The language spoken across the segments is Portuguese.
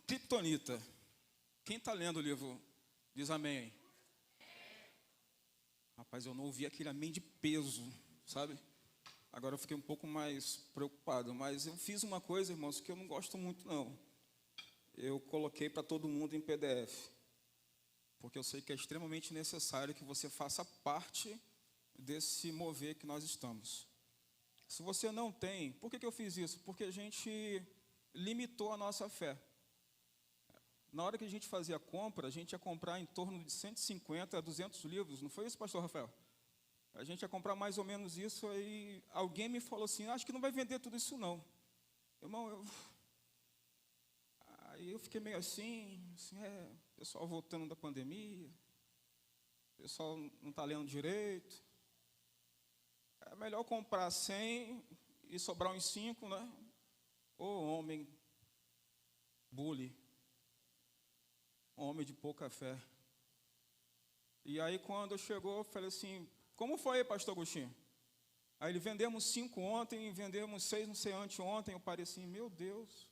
Criptonita. Quem está lendo o livro diz amém. Rapaz, eu não ouvi aquele amém de peso, sabe? Agora eu fiquei um pouco mais preocupado, mas eu fiz uma coisa, irmãos, que eu não gosto muito, não. Eu coloquei para todo mundo em PDF, porque eu sei que é extremamente necessário que você faça parte desse mover que nós estamos. Se você não tem, por que eu fiz isso? Porque a gente limitou a nossa fé. Na hora que a gente fazia a compra, a gente ia comprar em torno de 150 a 200 livros, não foi isso, pastor Rafael? A gente ia comprar mais ou menos isso, aí alguém me falou assim, acho que não vai vender tudo isso não. Irmão, aí eu fiquei meio assim, pessoal voltando da pandemia, pessoal não está lendo direito. É melhor comprar 100 e sobrar uns 5, né? Ô homem, bully, homem de pouca fé. E aí quando chegou, eu falei assim, como foi, pastor Agostinho? Aí ele, vendemos 5 ontem, vendemos 6 não sei anteontem. Eu parei assim, meu Deus,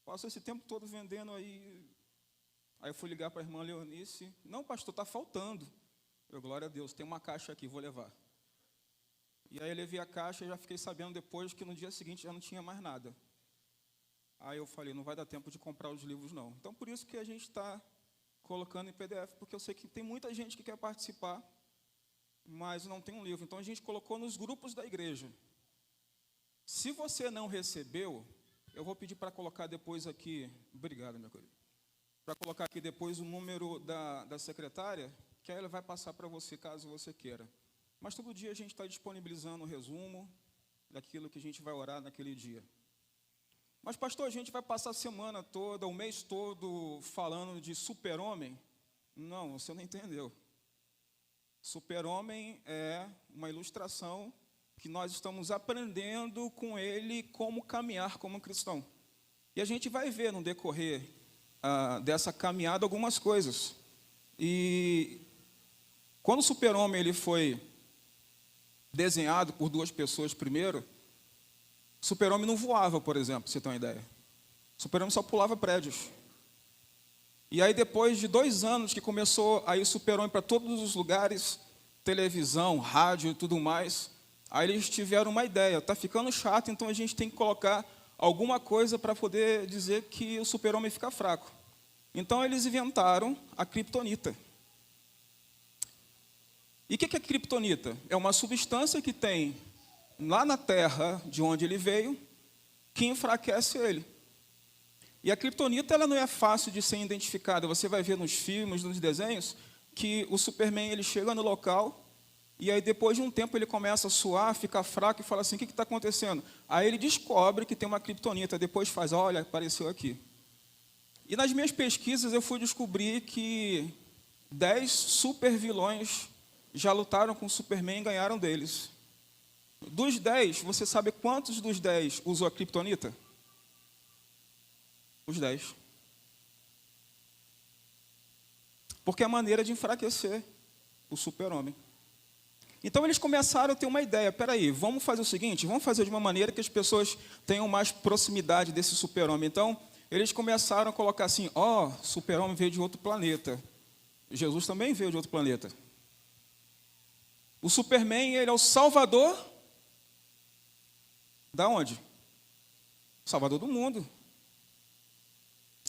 passou esse tempo todo vendendo aí. Aí eu fui ligar para a irmã Leonice, não, pastor, está faltando. Eu, glória a Deus, tem uma caixa aqui, vou levar. E aí eu levei a caixa e já fiquei sabendo depois que no dia seguinte já não tinha mais nada. Aí eu falei, não vai dar tempo de comprar os livros não. Então por isso que a gente está colocando em PDF, porque eu sei que tem muita gente que quer participar, mas não tem um livro. Então a gente colocou nos grupos da igreja. Se você não recebeu, eu vou pedir para colocar depois aqui, obrigado, meu querido, para colocar aqui depois o número da secretária, que aí ela vai passar para você, caso você queira. Mas todo dia a gente está disponibilizando um resumo daquilo que a gente vai orar naquele dia. Mas, pastor, a gente vai passar a semana toda, o mês todo, falando de super-homem? Não, você não entendeu. Super-homem é uma ilustração que nós estamos aprendendo com ele como caminhar como cristão. E a gente vai ver no decorrer dessa caminhada algumas coisas. E quando o super-homem ele foi desenhado por 2 pessoas primeiro, o super-homem não voava, por exemplo, pra você ter uma ideia. O super-homem só pulava prédios. E aí, depois de 2 anos que começou a ir super-homem para todos os lugares, televisão, rádio e tudo mais, aí eles tiveram uma ideia, está ficando chato, então a gente tem que colocar alguma coisa para poder dizer que o super-homem fica fraco. Então eles inventaram a criptonita. E o que é criptonita? É uma substância que tem lá na terra, de onde ele veio, que enfraquece ele. E a criptonita ela não é fácil de ser identificada. Você vai ver nos filmes, nos desenhos, que o Superman ele chega no local, e aí depois de um tempo ele começa a suar, fica fraco e fala assim, o que está acontecendo? Aí ele descobre que tem uma criptonita, depois faz, olha, apareceu aqui. E nas minhas pesquisas eu fui descobrir que 10 super vilões já lutaram com o Superman e ganharam deles. Dos 10, você sabe quantos dos 10 usou a criptonita? Os 10. Porque é a maneira de enfraquecer o super-homem. Então eles começaram a ter uma ideia, peraí, vamos fazer o seguinte, vamos fazer de uma maneira que as pessoas tenham mais proximidade desse super-homem. Então, eles começaram a colocar assim, super-homem veio de outro planeta. Jesus também veio de outro planeta. O Superman, ele é o salvador da onde? Salvador do mundo.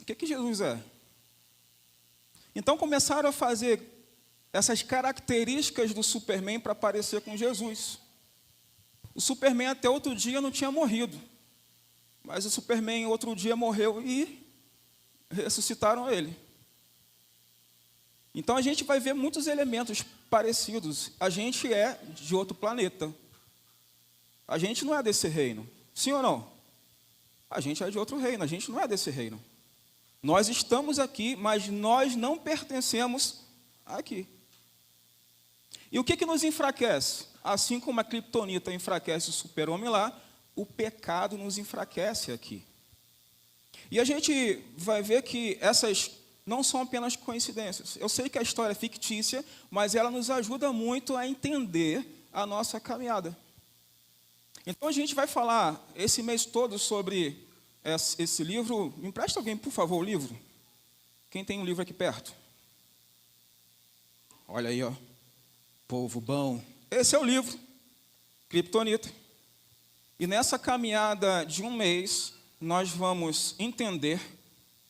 O que Jesus é? Então começaram a fazer essas características do Superman para parecer com Jesus. O Superman até outro dia não tinha morrido, mas o Superman outro dia morreu e ressuscitaram ele. Então a gente vai ver muitos elementos parecidos. A gente é de outro planeta. A gente não é desse reino. Sim ou não? A gente é de outro reino, a gente não é desse reino. Nós estamos aqui, mas nós não pertencemos aqui. E o que nos enfraquece? Assim como a criptonita enfraquece o super-homem lá, o pecado nos enfraquece aqui. E a gente vai ver que essas não são apenas coincidências. Eu sei que a história é fictícia, mas ela nos ajuda muito a entender a nossa caminhada. Então a gente vai falar esse mês todo sobre esse livro. Me empresta alguém, por favor, o livro? Quem tem um livro aqui perto? Olha aí, ó. Povo bom. Esse é o livro, Criptonita. E nessa caminhada de um mês, nós vamos entender,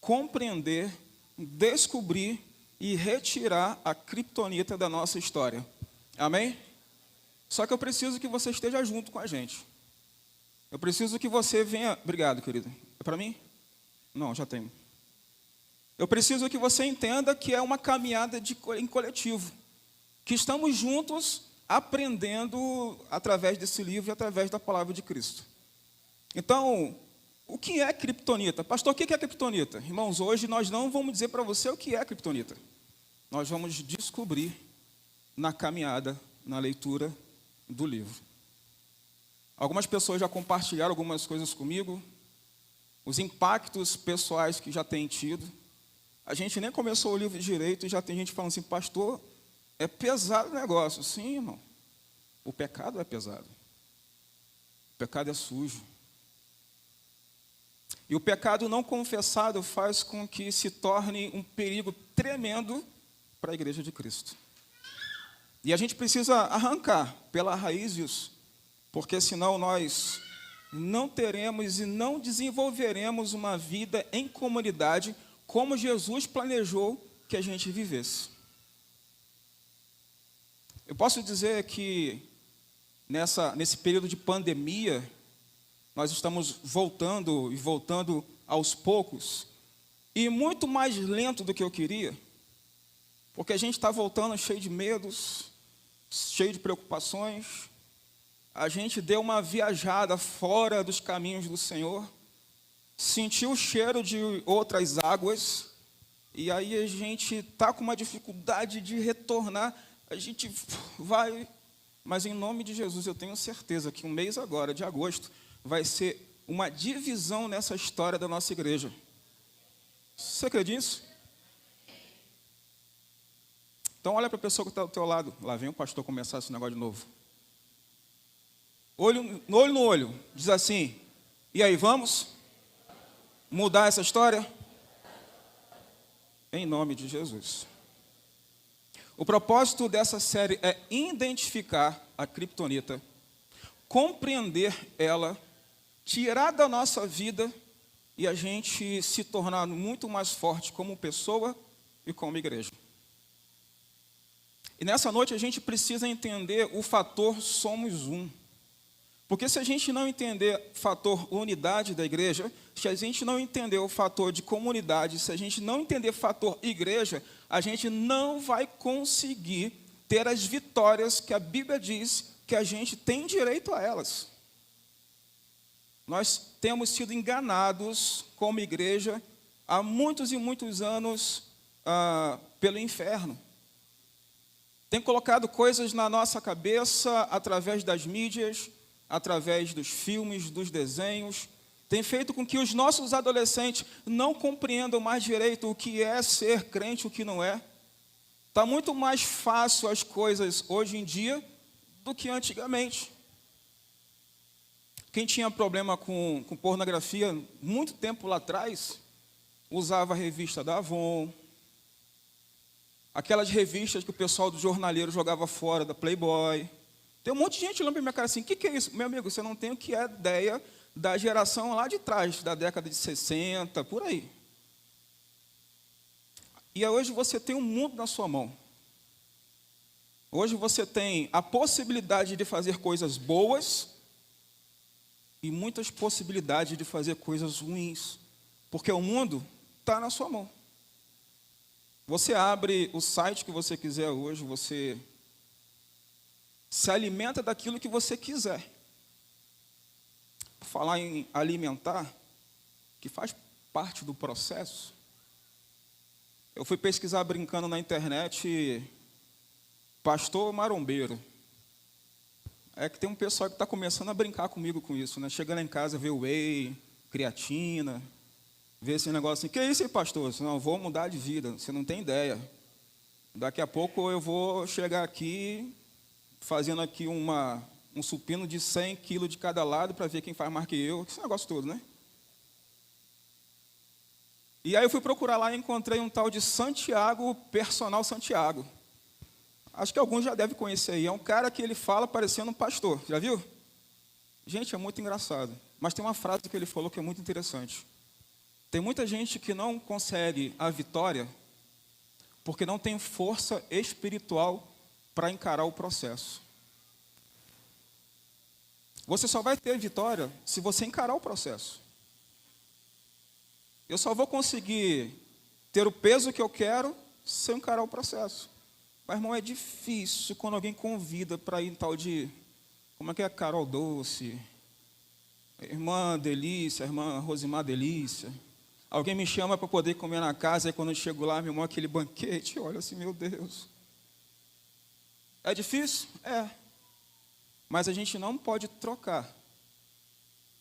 compreender, descobrir e retirar a criptonita da nossa história. Amém? Só que eu preciso que você esteja junto com a gente. Eu preciso que você venha... Obrigado, querido. É para mim? Não, já tenho. Eu preciso que você entenda que é uma caminhada em coletivo. Que estamos juntos aprendendo através desse livro e através da palavra de Cristo. Então, o que é criptonita? Pastor, o que é criptonita? Irmãos, hoje nós não vamos dizer para você o que é criptonita. Nós vamos descobrir na caminhada, na leitura do livro. Algumas pessoas já compartilharam algumas coisas comigo, os impactos pessoais que já têm tido. A gente nem começou o livro direito e já tem gente falando assim, pastor, é pesado o negócio. Sim, irmão. O pecado é pesado. O pecado é sujo. E o pecado não confessado faz com que se torne um perigo tremendo para a igreja de Cristo. E a gente precisa arrancar pela raiz isso, porque senão nós não teremos e não desenvolveremos uma vida em comunidade como Jesus planejou que a gente vivesse. Eu posso dizer que nesse período de pandemia, nós estamos voltando aos poucos, e muito mais lento do que eu queria, porque a gente está voltando cheio de medos, cheio de preocupações. A gente deu uma viajada fora dos caminhos do Senhor, sentiu o cheiro de outras águas, e aí a gente está com uma dificuldade de retornar. A gente vai, mas em nome de Jesus eu tenho certeza que um mês agora, de agosto, vai ser uma divisão nessa história da nossa igreja. Você acredita nisso? Então olha para a pessoa que está do teu lado. Lá vem o pastor começar esse negócio de novo. Olho no olho. Diz assim, e aí, vamos mudar essa história? Em nome de Jesus. O propósito dessa série é identificar a criptonita, compreender ela, tirar da nossa vida e a gente se tornar muito mais forte como pessoa e como igreja. E nessa noite a gente precisa entender o fator somos um. Porque se a gente não entender o fator unidade da igreja, se a gente não entender o fator de comunidade, se a gente não entender o fator igreja, a gente não vai conseguir ter as vitórias que a Bíblia diz que a gente tem direito a elas. Nós temos sido enganados como igreja há muitos e muitos anos pelo inferno. Tem colocado coisas na nossa cabeça através das mídias, através dos filmes, dos desenhos, tem feito com que os nossos adolescentes não compreendam mais direito o que é ser crente e o que não é. Está muito mais fácil as coisas hoje em dia do que antigamente. Quem tinha problema com pornografia muito tempo lá atrás, usava a revista da Avon, aquelas revistas que o pessoal do jornaleiro jogava fora, da Playboy. Tem um monte de gente olhando para minha cara assim, o que é isso? Meu amigo, você não tem o que é ideia da geração lá de trás, da década de 60, por aí. E hoje você tem um mundo na sua mão. Hoje você tem a possibilidade de fazer coisas boas e muitas possibilidades de fazer coisas ruins, porque o mundo está na sua mão. Você abre o site que você quiser hoje, você se alimenta daquilo que você quiser. Por falar em alimentar, que faz parte do processo, eu fui pesquisar brincando na internet, pastor marombeiro. É que tem um pessoal que está começando a brincar comigo com isso, né? Chegando em casa, vê whey, creatina, vê esse negócio assim, que é isso aí, pastor? Não, vou mudar de vida, você não tem ideia. Daqui a pouco eu vou chegar aqui, fazendo aqui um supino de 100 quilos de cada lado, para ver quem faz mais que eu, esse negócio todo, né? E aí eu fui procurar lá e encontrei um tal de Santiago, Personal Santiago. Acho que alguns já devem conhecer aí. É um cara que ele fala parecendo um pastor. Já viu? Gente, é muito engraçado. Mas tem uma frase que ele falou que é muito interessante. Tem muita gente que não consegue a vitória porque não tem força espiritual para encarar o processo. Você só vai ter vitória se você encarar o processo. Eu só vou conseguir ter o peso que eu quero se eu encarar o processo. Mas, irmão, é difícil quando alguém convida para ir em tal de... Como é que é? Carol Doce, irmã Delícia, irmã Rosimar Delícia. Alguém me chama para poder comer na casa, e quando eu chego lá, meu irmão, aquele banquete, olha assim, meu Deus. É difícil? É. Mas a gente não pode trocar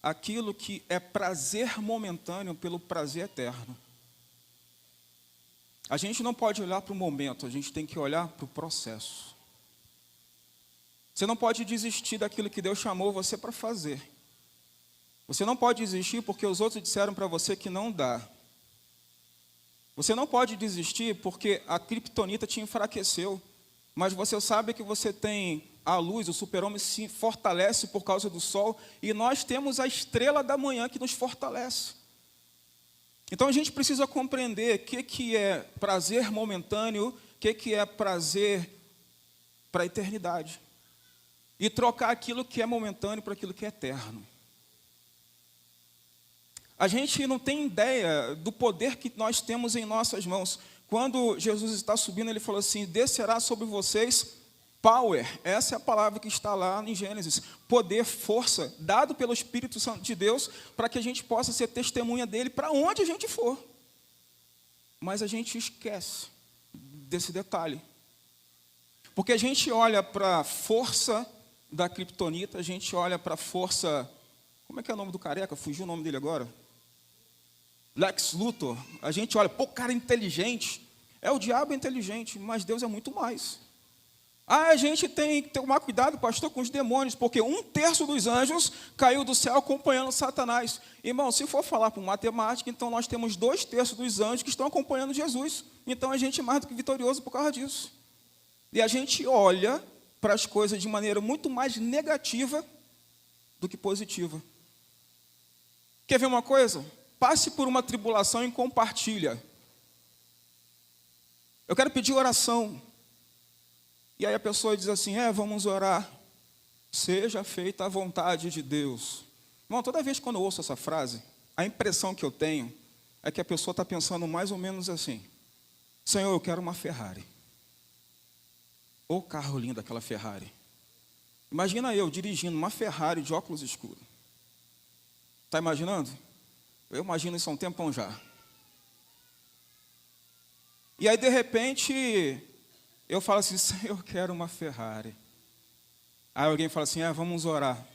aquilo que é prazer momentâneo pelo prazer eterno. A gente não pode olhar para o momento, a gente tem que olhar para o processo. Você não pode desistir daquilo que Deus chamou você para fazer. Você não pode desistir porque os outros disseram para você que não dá. Você não pode desistir porque a criptonita te enfraqueceu, mas você sabe que você tem a luz, o super-homem se fortalece por causa do sol, e nós temos a estrela da manhã que nos fortalece. Então a gente precisa compreender o que é prazer momentâneo, o que é prazer para a eternidade. E trocar aquilo que é momentâneo por aquilo que é eterno. A gente não tem ideia do poder que nós temos em nossas mãos. Quando Jesus está subindo, ele falou assim, descerá sobre vocês power. Essa é a palavra que está lá em Gênesis. Poder, força, dado pelo Espírito Santo de Deus, para que a gente possa ser testemunha dele para onde a gente for. Mas a gente esquece desse detalhe. Porque a gente olha para a força da criptonita, a gente olha para a força... Como é que é o nome do careca? Fugiu o nome dele agora. Lex Luthor. A gente olha, pô, cara inteligente. O diabo é inteligente, mas Deus é muito mais. A gente tem que tomar cuidado, pastor, com os demônios, porque 1/3 dos anjos caiu do céu acompanhando Satanás. Irmão, se for falar por matemática, então nós temos 2/3 dos anjos que estão acompanhando Jesus. Então a gente é mais do que vitorioso por causa disso. E a gente olha para as coisas de maneira muito mais negativa do que positiva. Quer ver uma coisa? Passe por uma tribulação e compartilha. Eu quero pedir oração. E aí a pessoa diz assim, vamos orar. Seja feita a vontade de Deus. Irmão, toda vez quando eu ouço essa frase, a impressão que eu tenho é que a pessoa está pensando mais ou menos assim. Senhor, eu quero uma Ferrari. Ô carro lindo aquela Ferrari. Imagina eu dirigindo uma Ferrari de óculos escuros. Está imaginando? Eu imagino isso há um tempão já. E aí, de repente, eu falo assim, Senhor, eu quero uma Ferrari. Aí alguém fala assim, vamos orar,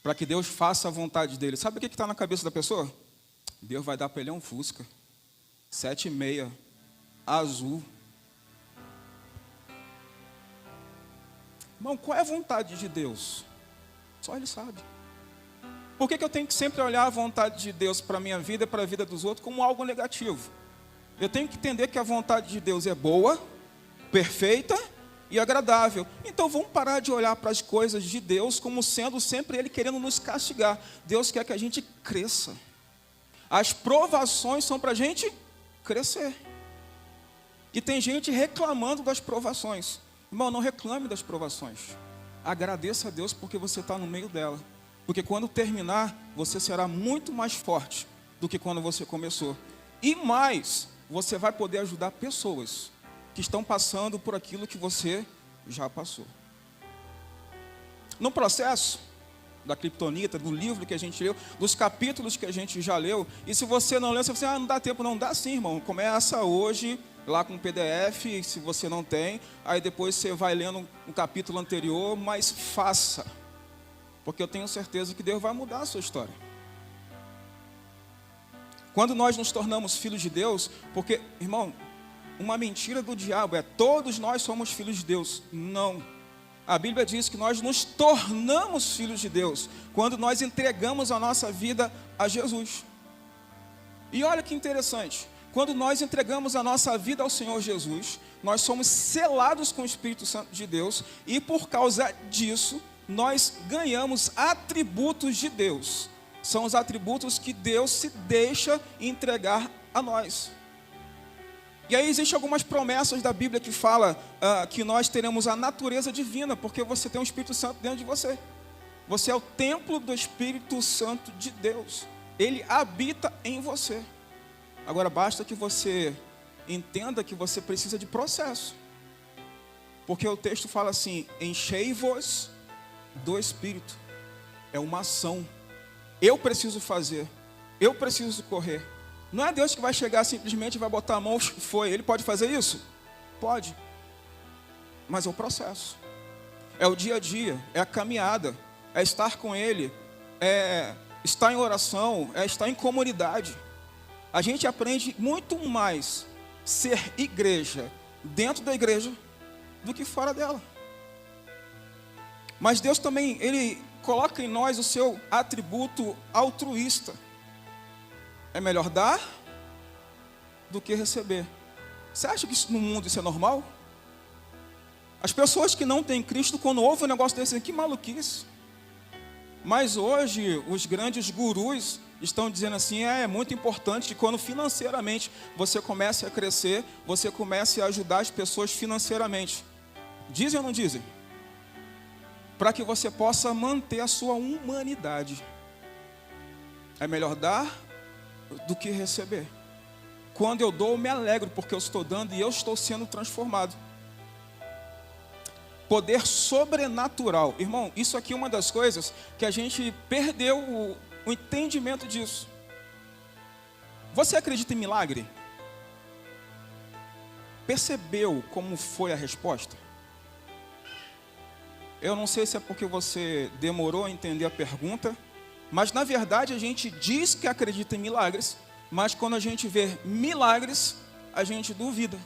para que Deus faça a vontade dele. Sabe o que está na cabeça da pessoa? Deus vai dar para ele um Fusca, 7,6, azul. Irmão, qual é a vontade de Deus? Só Ele sabe. Por que eu tenho que sempre olhar a vontade de Deus para a minha vida e para a vida dos outros como algo negativo? Eu tenho que entender que a vontade de Deus é boa, perfeita e agradável. Então vamos parar de olhar para as coisas de Deus como sendo sempre Ele querendo nos castigar. Deus quer que a gente cresça. As provações são para a gente crescer. E tem gente reclamando das provações. Irmão, não reclame das provações. Agradeça a Deus porque você está no meio dela. Porque quando terminar, você será muito mais forte do que quando você começou. E mais, você vai poder ajudar pessoas que estão passando por aquilo que você já passou. No processo da criptonita, do livro que a gente leu, dos capítulos que a gente já leu, e se você não leu, você vai dizer, não dá tempo, não dá sim, irmão. Começa hoje, lá com o PDF, se você não tem, aí depois você vai lendo um capítulo anterior, mas faça. Porque eu tenho certeza que Deus vai mudar a sua história. Quando nós nos tornamos filhos de Deus, porque, irmão, uma mentira do diabo é todos nós somos filhos de Deus. Não. A Bíblia diz que nós nos tornamos filhos de Deus quando nós entregamos a nossa vida a Jesus. E olha que interessante. Quando nós entregamos a nossa vida ao Senhor Jesus, nós somos selados com o Espírito Santo de Deus e por causa disso, nós ganhamos atributos de Deus. São os atributos que Deus se deixa entregar a nós. E aí existem algumas promessas da Bíblia que fala que nós teremos a natureza divina, porque você tem o Espírito Santo dentro de você. Você é o templo do Espírito Santo de Deus. Ele habita em você. Agora basta que você entenda que você precisa de processo. Porque o texto fala assim: enchei-vos do Espírito. É uma ação. Eu preciso fazer. Eu preciso correr. Não é Deus que vai chegar simplesmente e vai botar a mão, foi. Ele pode fazer isso? Pode. Mas é o processo. É o dia a dia, é a caminhada, é estar com Ele, é estar em oração, é estar em comunidade. A gente aprende muito mais ser igreja dentro da igreja do que fora dela. Mas Deus também, Ele coloca em nós o seu atributo altruísta. É melhor dar do que receber. Você acha que no mundo isso é normal? As pessoas que não têm Cristo, quando ouvem um negócio desse, que maluquice. Mas hoje, os grandes gurus estão dizendo assim, é muito importante que quando financeiramente você comece a crescer, você comece a ajudar as pessoas financeiramente. Dizem ou não dizem? Para que você possa manter a sua humanidade. É melhor dar do que receber. Quando eu dou, eu me alegro, porque eu estou dando e eu estou sendo transformado. Poder sobrenatural. Irmão, isso aqui é uma das coisas que a gente perdeu o entendimento disso. Você acredita em milagre? Percebeu como foi a resposta? Eu não sei se é porque você demorou a entender a pergunta, mas na verdade a gente diz que acredita em milagres, mas quando a gente vê milagres, a gente duvida.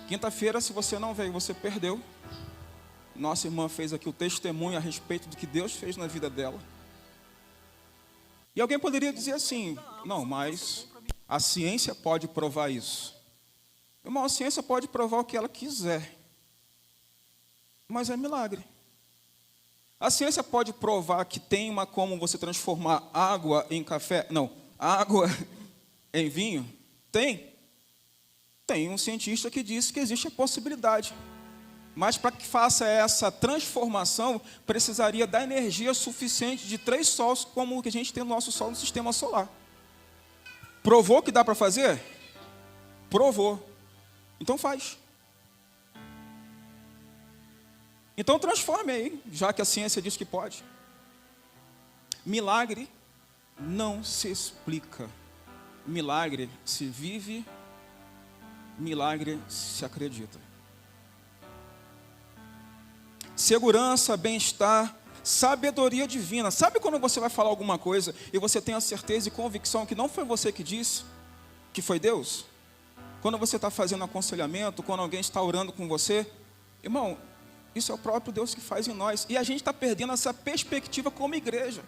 Quinta-feira, se você não veio, você perdeu. Nossa irmã fez aqui o testemunho a respeito do que Deus fez na vida dela. E alguém poderia dizer assim, não, mas a ciência pode provar isso. Irmão, a ciência pode provar o que ela quiser, mas é milagre. A ciência pode provar que tem como você transformar água em café? Não, água em vinho? Tem. Tem um cientista que disse que existe a possibilidade. Mas para que faça essa transformação, precisaria da energia suficiente de 3 sols, como o que a gente tem no nosso Sol no sistema solar. Provou que dá para fazer? Provou. Então faz. Então transforme aí, já que a ciência diz que pode. Milagre não se explica. Milagre se vive, milagre se acredita. Segurança, bem-estar, sabedoria divina. Sabe quando você vai falar alguma coisa e você tem a certeza e convicção que não foi você que disse, que foi Deus? Quando você está fazendo aconselhamento, quando alguém está orando com você, irmão, isso é o próprio Deus que faz em nós. E a gente está perdendo essa perspectiva como igreja.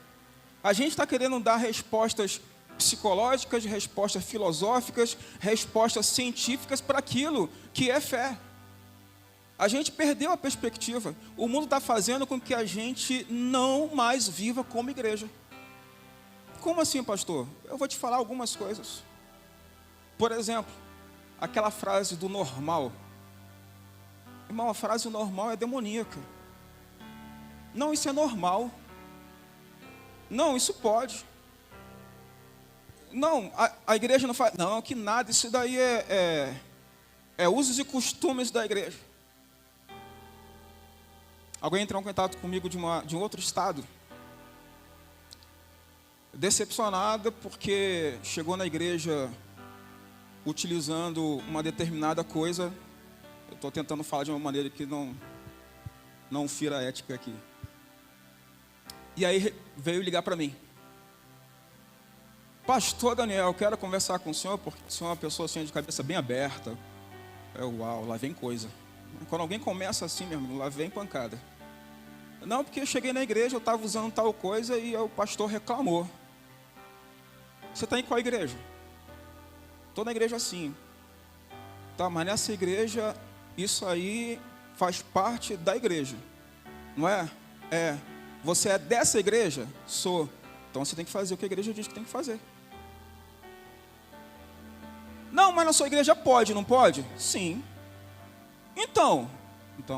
A gente está querendo dar respostas psicológicas, respostas filosóficas, respostas científicas para aquilo que é fé. A gente perdeu a perspectiva. O mundo está fazendo com que a gente não mais viva como igreja. Como assim, pastor? Eu vou te falar algumas coisas. Por exemplo, aquela frase do normal. Irmão, a frase normal é demoníaca. Não, isso é normal. Não, isso pode. Não, a igreja não faz. Não, que nada, isso daí é usos e costumes da igreja. Alguém entrou em contato comigo de um outro estado. Decepcionada porque chegou na igreja utilizando uma determinada coisa. Eu estou tentando falar de uma maneira que não fira a ética aqui. E aí veio ligar para mim. Pastor Daniel, eu quero conversar com o senhor, porque o senhor é uma pessoa assim, de cabeça bem aberta. Uau, lá vem coisa. Quando alguém começa assim, meu amigo, lá vem pancada. Não, porque eu cheguei na igreja, eu estava usando tal coisa e o pastor reclamou. Você está em qual igreja? Estou na igreja assim. Tá, mas nessa igreja, isso aí faz parte da igreja. Não é? É. Você é dessa igreja? Sou. Então você tem que fazer o que a igreja diz que tem que fazer. Não, mas na sua igreja pode, não pode? Sim. Então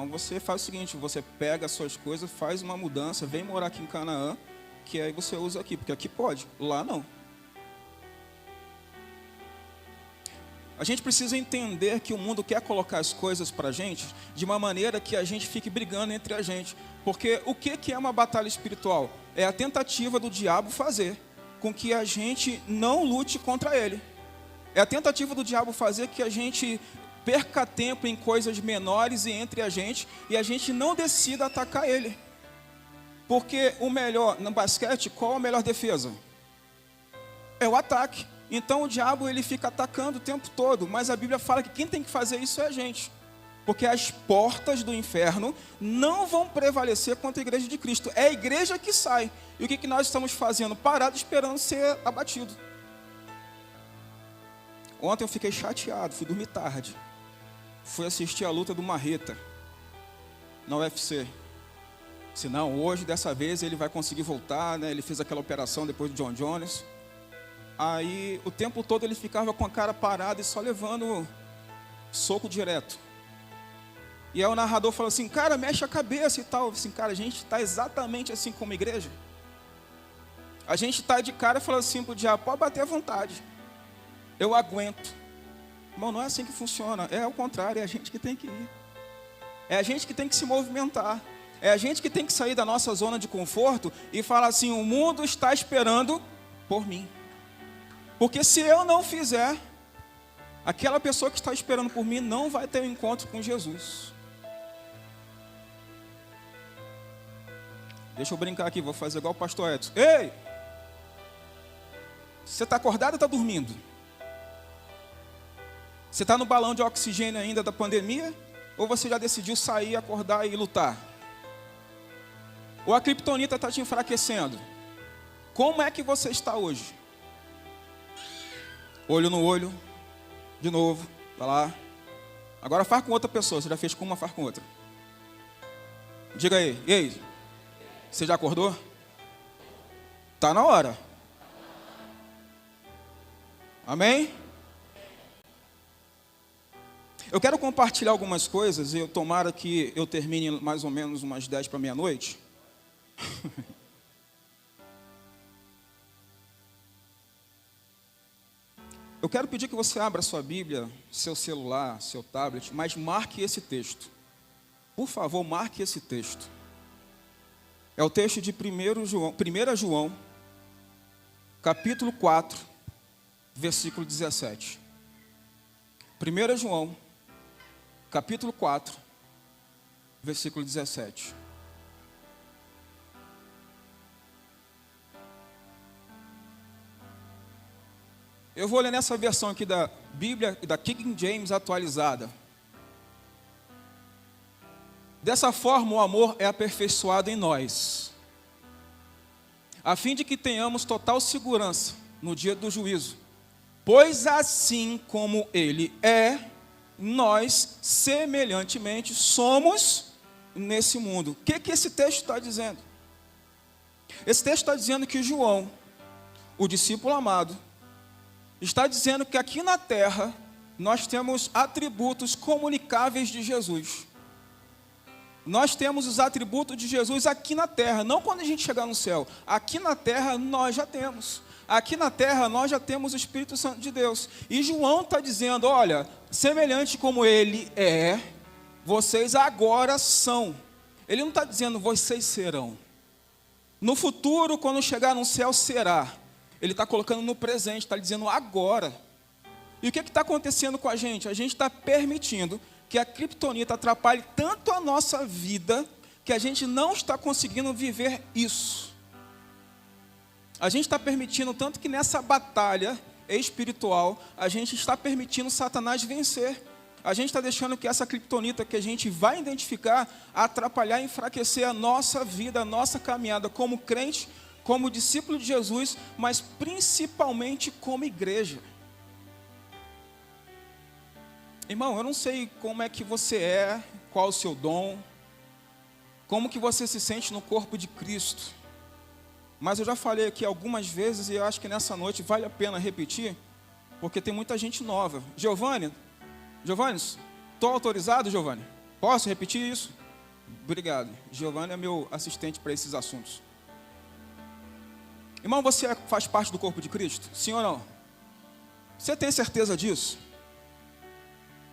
você faz o seguinte, você pega as suas coisas, faz uma mudança, vem morar aqui em Canaã, que aí você usa aqui, porque aqui pode, lá não. A gente precisa entender que o mundo quer colocar as coisas para a gente de uma maneira que a gente fique brigando entre a gente. Porque o que é uma batalha espiritual? É a tentativa do diabo fazer com que a gente não lute contra ele. É a tentativa do diabo fazer que a gente perca tempo em coisas menores e entre a gente não decida atacar ele. Porque o melhor, no basquete, qual a melhor defesa? É o ataque. Então o diabo ele fica atacando o tempo todo, mas a Bíblia fala que quem tem que fazer isso é a gente. Porque as portas do inferno não vão prevalecer contra a igreja de Cristo. É a igreja que sai. E o que nós estamos fazendo? Parado esperando ser abatido. Ontem eu fiquei chateado, fui dormir tarde. Fui assistir a luta do Marreta na UFC. Se não, hoje, dessa vez, ele vai conseguir voltar, né? Ele fez aquela operação depois do John Jones. Aí, o tempo todo ele ficava com a cara parada e só levando soco direto. E aí o narrador falou assim, cara, mexe a cabeça e tal. Assim, cara, a gente está exatamente assim como igreja. A gente está de cara e fala assim pro diabo, pode bater à vontade. Eu aguento. Irmão, não é assim que funciona. É ao contrário, é a gente que tem que ir. É a gente que tem que se movimentar. É a gente que tem que sair da nossa zona de conforto e falar assim, o mundo está esperando por mim. Porque se eu não fizer, aquela pessoa que está esperando por mim não vai ter um encontro com Jesus. Deixa eu brincar aqui, vou fazer igual o pastor Edson. Ei! Você está acordado ou está dormindo? Você está no balão de oxigênio ainda da pandemia? Ou você já decidiu sair, acordar e lutar? Ou a criptonita está te enfraquecendo? Como é que você está hoje? Olho no olho, de novo, vai lá. Agora faz com outra pessoa, você já fez com uma, faz com outra. Diga aí, e aí? Você já acordou? Está na hora. Amém? Eu quero compartilhar algumas coisas, e tomara que eu termine mais ou menos umas 10 para meia-noite. Eu quero pedir que você abra sua Bíblia, seu celular, seu tablet, mas marque esse texto. Por favor, marque esse texto. É o texto de 1 João, capítulo 4, versículo 17. 1 João, capítulo 4, versículo 17. Eu vou ler nessa versão aqui da Bíblia, da King James atualizada. Dessa forma, o amor é aperfeiçoado em nós, a fim de que tenhamos total segurança no dia do juízo. Pois assim como Ele é, nós, semelhantemente, somos nesse mundo. O que esse texto está dizendo? Esse texto está dizendo que João, o discípulo amado, está dizendo que aqui na terra nós temos atributos comunicáveis de Jesus. Nós temos os atributos de Jesus aqui na terra, não quando a gente chegar no céu. Aqui na terra nós já temos. Aqui na terra nós já temos o Espírito Santo de Deus. E João está dizendo, olha, semelhante como Ele é, vocês agora são. Ele não está dizendo, vocês serão. No futuro, quando chegar no céu, será. Ele está colocando no presente, está dizendo agora. E o que está acontecendo com a gente? A gente está permitindo que a criptonita atrapalhe tanto a nossa vida, que a gente não está conseguindo viver isso. A gente está permitindo tanto que nessa batalha espiritual, a gente está permitindo Satanás vencer. A gente está deixando que essa criptonita que a gente vai identificar, atrapalhar e enfraquecer a nossa vida, a nossa caminhada como crente, como discípulo de Jesus, mas principalmente como igreja. Irmão, eu não sei como é que você é, qual o seu dom, como que você se sente no corpo de Cristo. Mas eu já falei aqui algumas vezes e eu acho que nessa noite vale a pena repetir, porque tem muita gente nova. Giovanni, estou autorizado, Giovanni? Posso repetir isso? Obrigado. Giovanni é meu assistente para esses assuntos. Irmão, você faz parte do corpo de Cristo? Sim ou não? Você tem certeza disso?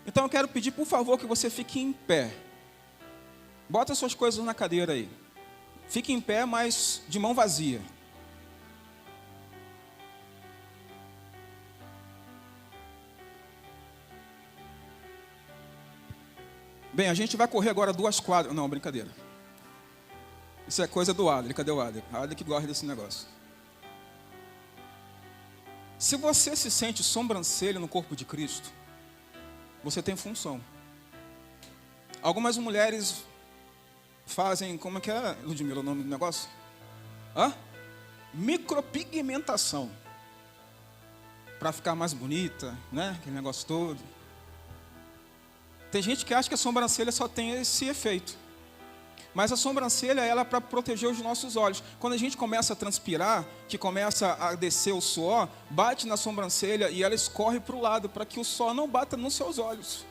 Então eu quero pedir, por favor, que você fique em pé. Bota suas coisas na cadeira aí. Fique em pé, mas de mão vazia. Bem, a gente vai correr agora 2 quadras. Não, brincadeira. Isso é coisa do Adler. Cadê o Adler? O Adler que gosta desse negócio. Se você se sente sobrancelha no corpo de Cristo, você tem função. Algumas mulheres fazem, como é que é, Ludmila, o nome do negócio? Micropigmentação. Para ficar mais bonita, né? Aquele negócio todo. Tem gente que acha que a sobrancelha só tem esse efeito. Mas a sobrancelha, ela é para proteger os nossos olhos. Quando a gente começa a transpirar, que começa a descer o suor, bate na sobrancelha e ela escorre para o lado, para que o suor não bata nos seus olhos.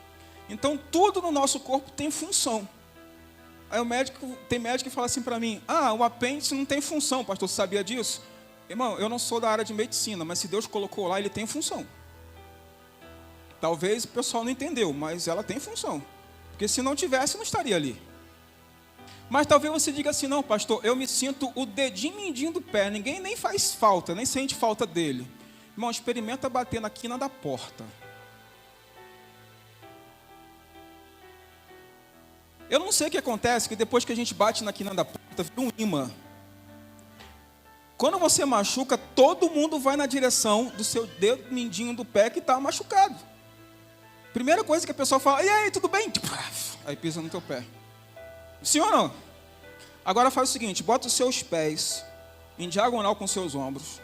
Então, tudo no nosso corpo tem função. Aí tem médico que fala assim para mim, o apêndice não tem função, pastor, você sabia disso? Irmão, eu não sou da área de medicina, mas se Deus colocou lá, ele tem função. Talvez o pessoal não entendeu, mas ela tem função. Porque se não tivesse, não estaria ali. Mas talvez você diga assim, não, pastor, eu me sinto o dedinho mindinho do pé, ninguém nem faz falta, nem sente falta dele. Irmão, experimenta bater na quina da porta. Eu não sei o que acontece, que depois que a gente bate na quina da porta, vira um imã. Quando você machuca, todo mundo vai na direção do seu dedo mindinho do pé que está machucado. Primeira coisa que a pessoa fala, e aí, tudo bem? Aí pisa no teu pé. Sim ou não? Agora faz o seguinte, bota os seus pés em diagonal com os seus ombros.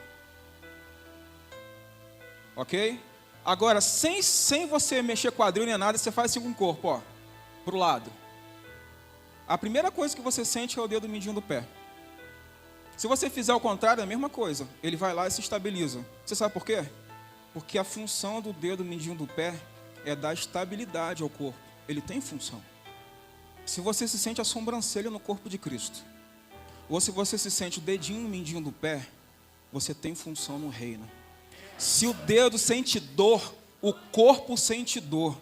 Ok? Agora, sem você mexer quadril nem nada, você faz assim com o corpo, ó, pro lado. A primeira coisa que você sente é o dedo mindinho do pé. Se você fizer o contrário, é a mesma coisa. Ele vai lá e se estabiliza. Você sabe por quê? Porque a função do dedo mindinho do pé é dar estabilidade ao corpo. Ele tem função. Se você se sente a sobrancelha no corpo de Cristo, ou se você se sente o dedinho mindinho do pé, você tem função no reino. Se o dedo sente dor, o corpo sente dor.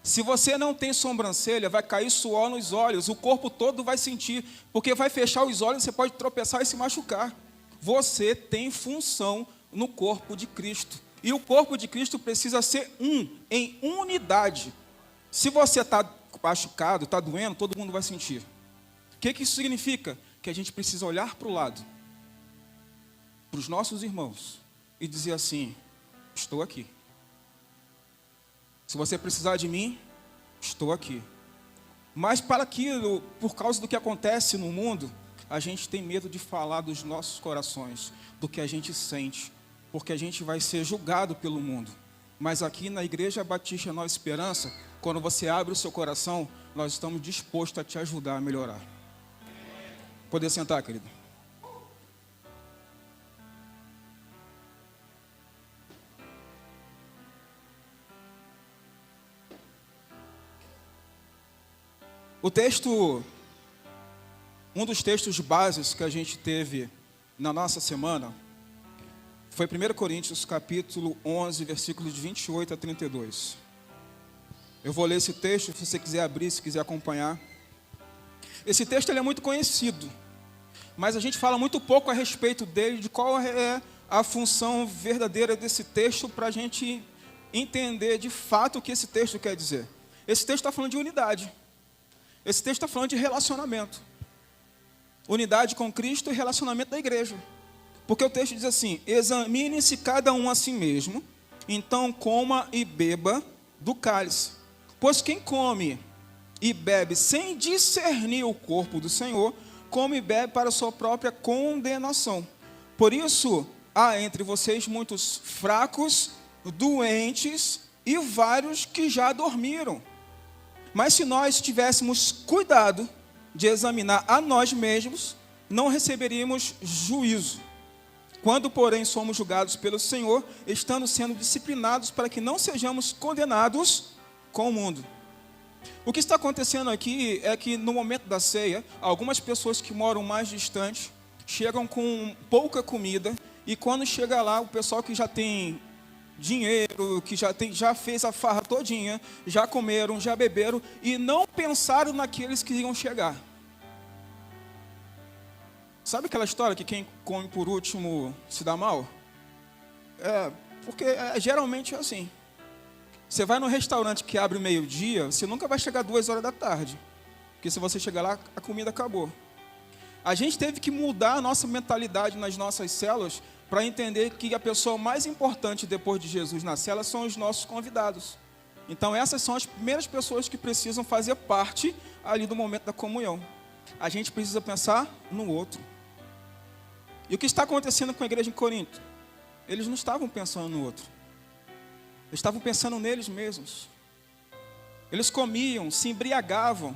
Se você não tem sobrancelha, vai cair suor nos olhos, o corpo todo vai sentir, porque vai fechar os olhos, você pode tropeçar e se machucar. Você tem função no corpo de Cristo. E o corpo de Cristo precisa ser em unidade. Se você está machucado, está doendo, todo mundo vai sentir. O que isso significa? Que a gente precisa olhar para o lado, para os nossos irmãos, e dizer assim, estou aqui. Se você precisar de mim, estou aqui. Mas para aquilo, por causa do que acontece no mundo, a gente tem medo de falar dos nossos corações, do que a gente sente, porque a gente vai ser julgado pelo mundo. Mas aqui na Igreja Batista Nova Esperança, quando você abre o seu coração, nós estamos dispostos a te ajudar a melhorar. Poder sentar, querido. O texto, um dos textos bases que a gente teve na nossa semana, foi 1 Coríntios capítulo 11, versículos de 28 a 32. Eu vou ler esse texto, se você quiser abrir, se quiser acompanhar. Esse texto ele é muito conhecido, mas a gente fala muito pouco a respeito dele, de qual é a função verdadeira desse texto, para a gente entender de fato o que esse texto quer dizer. Esse texto está falando de unidade. Esse texto está falando de relacionamento. Unidade com Cristo e relacionamento da igreja. Porque o texto diz assim, examine-se cada um a si mesmo, então coma e beba do cálice. Pois quem come e bebe sem discernir o corpo do Senhor, come e bebe para a sua própria condenação. Por isso, há entre vocês muitos fracos, doentes e vários que já dormiram. Mas se nós tivéssemos cuidado de examinar a nós mesmos, não receberíamos juízo. Quando, porém, somos julgados pelo Senhor, estando sendo disciplinados para que não sejamos condenados com o mundo. O que está acontecendo aqui é que no momento da ceia, algumas pessoas que moram mais distantes chegam com pouca comida, e quando chega lá, o pessoal que já tem dinheiro, que já fez a farra todinha, já comeram, já beberam, e não pensaram naqueles que iam chegar. Sabe aquela história que quem come por último se dá mal? Porque geralmente é assim. Você vai num restaurante que abre meio-dia, você nunca vai chegar 2 horas da tarde. Porque se você chegar lá, a comida acabou. A gente teve que mudar a nossa mentalidade nas nossas células para entender que a pessoa mais importante depois de Jesus na célula são os nossos convidados. Então essas são as primeiras pessoas que precisam fazer parte ali do momento da comunhão. A gente precisa pensar no outro. E o que está acontecendo com a igreja em Corinto? Eles não estavam pensando no outro. Eles estavam pensando neles mesmos. Eles comiam, se embriagavam.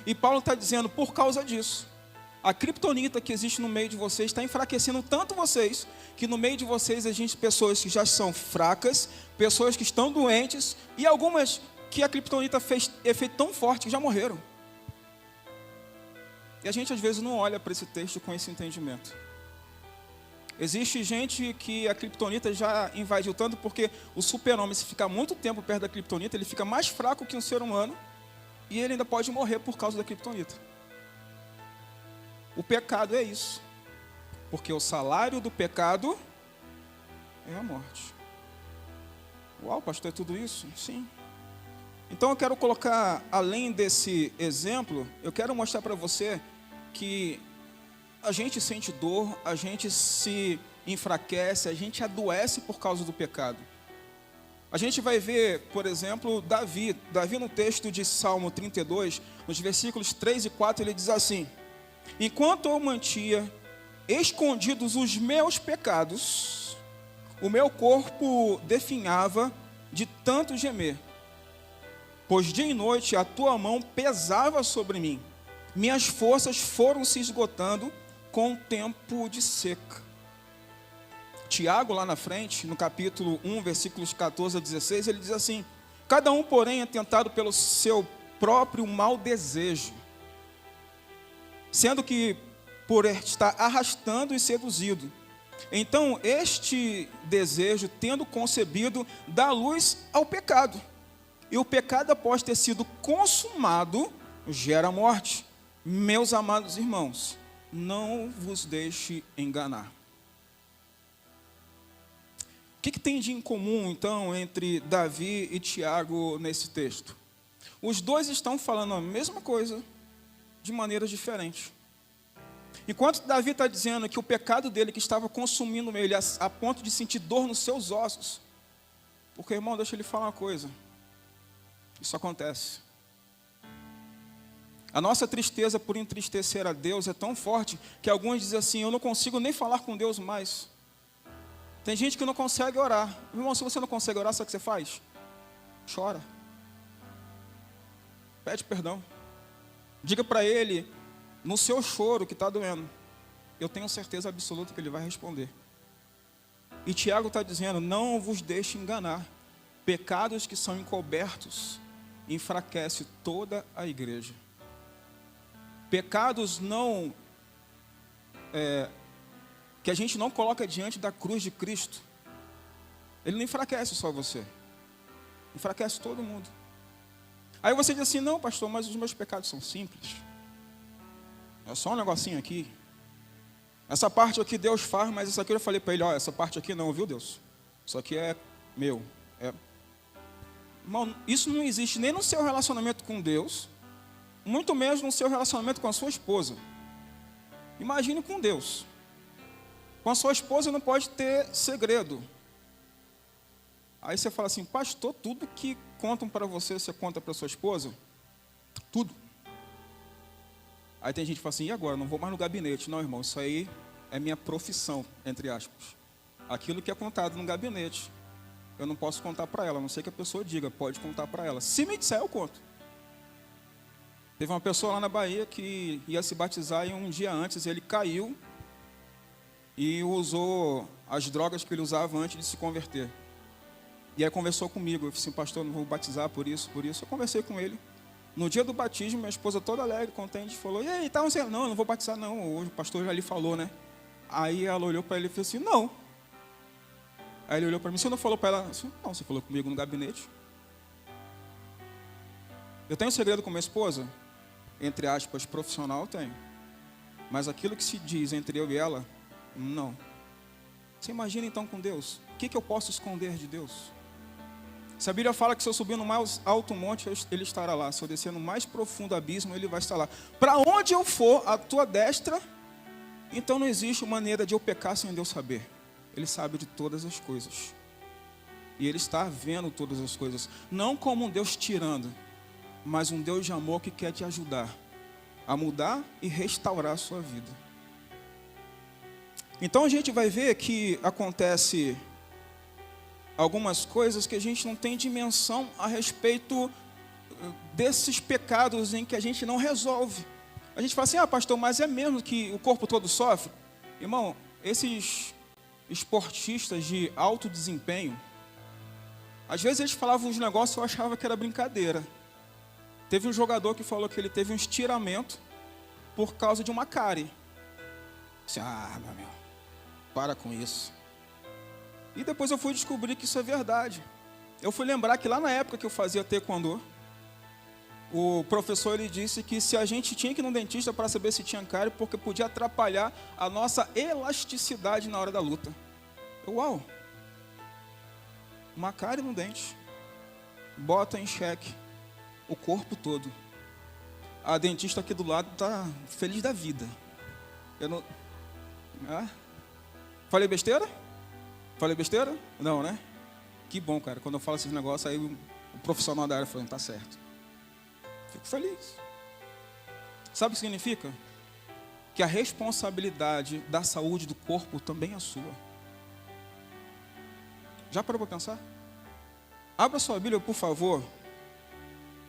E Paulo está dizendo, por causa disso, a criptonita que existe no meio de vocês está enfraquecendo tanto vocês, que no meio de vocês existem pessoas que já são fracas, pessoas que estão doentes, e algumas que a criptonita fez efeito tão forte que já morreram. E a gente às vezes não olha para esse texto com esse entendimento. Existe gente que a criptonita já invadiu tanto, porque o super-homem, se ficar muito tempo perto da criptonita, ele fica mais fraco que um ser humano, e ele ainda pode morrer por causa da criptonita. O pecado é isso, porque o salário do pecado é a morte. Uau, pastor, é tudo isso? Sim. Então eu quero colocar, além desse exemplo, eu quero mostrar para você que a gente sente dor, a gente se enfraquece, a gente adoece por causa do pecado. A gente vai ver, por exemplo, Davi no texto de Salmo 32, nos versículos 3 e 4, ele diz assim: enquanto eu mantinha escondidos os meus pecados, o meu corpo definhava de tanto gemer. Pois dia e noite a tua mão pesava sobre mim. Minhas forças foram se esgotando com o tempo de seca. Tiago, lá na frente, no capítulo 1, versículos 14 a 16, ele diz assim: cada um, porém, é tentado pelo seu próprio mau desejo, sendo que por estar arrastando e seduzido. Então, este desejo, tendo concebido, dá luz ao pecado. E o pecado, após ter sido consumado, gera morte. Meus amados irmãos, não vos deixe enganar. O que tem de incomum, então, entre Davi e Tiago nesse texto? Os dois estão falando a mesma coisa, de maneiras diferentes. Enquanto Davi está dizendo que o pecado dele, que estava consumindo ele a ponto de sentir dor nos seus ossos, porque, irmão, deixa ele falar uma coisa, isso acontece. A nossa tristeza por entristecer a Deus é tão forte que alguns dizem assim: eu não consigo nem falar com Deus mais. Tem gente que não consegue orar. Meu irmão, se você não consegue orar, sabe o que você faz? Chora. Pede perdão. Diga para Ele, no seu choro que está doendo, eu tenho certeza absoluta que Ele vai responder. E Tiago está dizendo: não vos deixe enganar. Pecados que são encobertos enfraquecem toda a igreja. Pecados que a gente não coloca diante da cruz de Cristo, ele não enfraquece só você, enfraquece todo mundo. Aí você diz assim: não, pastor, mas os meus pecados são simples, é só um negocinho aqui, essa parte aqui Deus faz, mas isso aqui eu falei para ele: ó, essa parte aqui não, viu, Deus, isso aqui é meu. Irmão, isso não existe nem no seu relacionamento com Deus, muito menos no seu relacionamento com a sua esposa. Imagine com Deus. Com a sua esposa não pode ter segredo. Aí você fala assim: pastor, tudo que contam para você, você conta para sua esposa? Tudo. Aí tem gente que fala assim: e agora? Não vou mais no gabinete. Não, irmão, isso aí é minha profissão, entre aspas. Aquilo que é contado no gabinete, eu não posso contar para ela, a não ser que a pessoa diga, pode contar para ela. Se me disser, eu conto. Teve uma pessoa lá na Bahia que ia se batizar e um dia antes ele caiu e usou as drogas que ele usava antes de se converter. E aí conversou comigo, eu disse assim, pastor, não vou batizar por isso. Eu conversei com ele. No dia do batismo, minha esposa toda alegre, contente, falou, e aí, tá, você... não, eu não vou batizar não, hoje o pastor já lhe falou, né? Aí ela olhou para ele e falou assim, não. Aí ele olhou para mim, você não falou para ela? Assim, não, você falou comigo no gabinete. Eu tenho um segredo com minha esposa, entre aspas, profissional, tenho. Mas aquilo que se diz entre eu e ela, não. Você imagina então com Deus? O que eu posso esconder de Deus? Se a Bíblia fala que se eu subir no mais alto monte, Ele estará lá. Se eu descer no mais profundo abismo, Ele vai estar lá. Para onde eu for, a tua destra, então não existe maneira de eu pecar sem Deus saber. Ele sabe de todas as coisas. E Ele está vendo todas as coisas. Não como um Deus tirando, mas um Deus de amor que quer te ajudar a mudar e restaurar a sua vida. Então a gente vai ver que acontece algumas coisas que a gente não tem dimensão a respeito desses pecados em que a gente não resolve. A gente fala assim, pastor, mas é mesmo que o corpo todo sofre? Irmão, esses esportistas de alto desempenho, às vezes eles falavam uns negócios e eu achava que era brincadeira. Teve um jogador que falou que ele teve um estiramento por causa de uma cárie. Assim, meu, para com isso. E depois eu fui descobrir que isso é verdade. Eu fui lembrar que lá na época que eu fazia taekwondo, o professor ele disse que se a gente tinha que ir no dentista para saber se tinha cárie, porque podia atrapalhar a nossa elasticidade na hora da luta. Uau! Uma cárie no dente bota em xeque o corpo todo. A dentista aqui do lado está feliz da vida. Eu não... Falei besteira? Falei besteira? Não, né? Que bom, cara. Quando eu falo esses negócios, aí o profissional da área falou, tá certo. Fico feliz. Sabe o que significa? Que a responsabilidade da saúde do corpo também é sua. Já parou para pensar? Abra sua Bíblia, por favor.